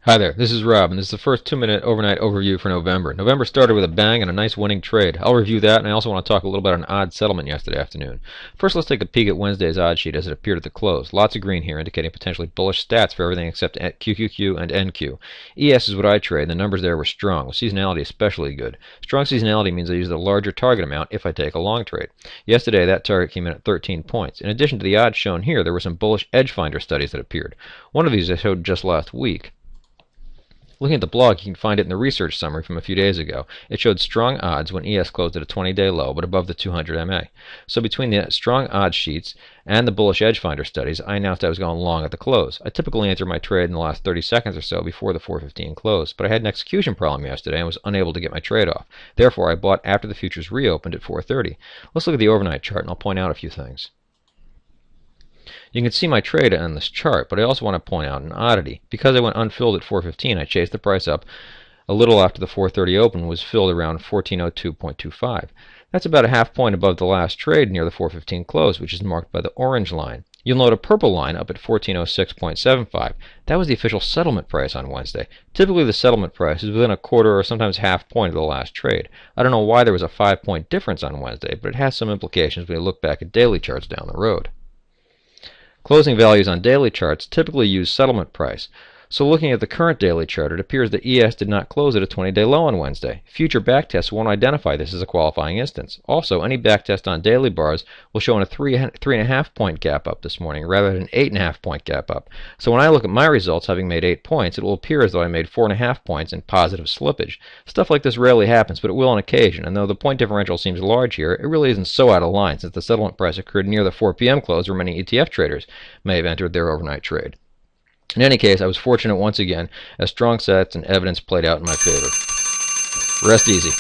Hi there, this is Rob, and this is the first 2-minute overnight overview for November. November started with a bang and a nice winning trade. I'll review that, and I also want to talk a little about an odd settlement yesterday afternoon. First, let's take a peek at Wednesday's odd sheet as it appeared at the close. Lots of green here, indicating potentially bullish stats for everything except QQQ and NQ. ES is what I trade, and the numbers there were strong, with seasonality especially good. Strong seasonality means I use the larger target amount if I take a long trade. Yesterday, that target came in at 13 points. In addition to the odds shown here, there were some bullish edge finder studies that appeared. One of these I showed just last week. Looking at the blog, you can find it in the research summary from a few days ago. It showed strong odds when ES closed at a 20-day low, but above the 200 MA. So between the strong odds sheets and the bullish edge finder studies, I announced I was going long at the close. I typically enter my trade in the last 30 seconds or so before the 4:15 close, but I had an execution problem yesterday and was unable to get my trade off. Therefore, I bought after the futures reopened at 4:30. Let's look at the overnight chart, and I'll point out a few things. You can see my trade on this chart, but I also want to point out an oddity. Because I went unfilled at 4:15, I chased the price up a little after the 4:30 open and was filled around 1402.25. That's about a half point above the last trade near the 4:15 close, which is marked by the orange line. You'll note a purple line up at 1406.75. That was the official settlement price on Wednesday. Typically the settlement price is within a quarter or sometimes half point of the last trade. I don't know why there was a 5-point difference on Wednesday, but it has some implications when you look back at daily charts down the road. Closing values on daily charts typically use settlement price. So looking at the current daily chart, it appears that ES did not close at a 20-day low on Wednesday. Future backtests won't identify this as a qualifying instance. Also, any backtest on daily bars will show a 3.5 point gap up this morning rather than an 8.5 point gap up. So when I look at my results having made 8 points, it will appear as though I made 4.5 points in positive slippage. Stuff like this rarely happens, but it will on occasion, and though the point differential seems large here, it really isn't so out of line since the settlement price occurred near the 4 p.m. close where many ETF traders may have entered their overnight trade. In any case, I was fortunate once again, as strong sets and evidence played out in my favor. Rest easy.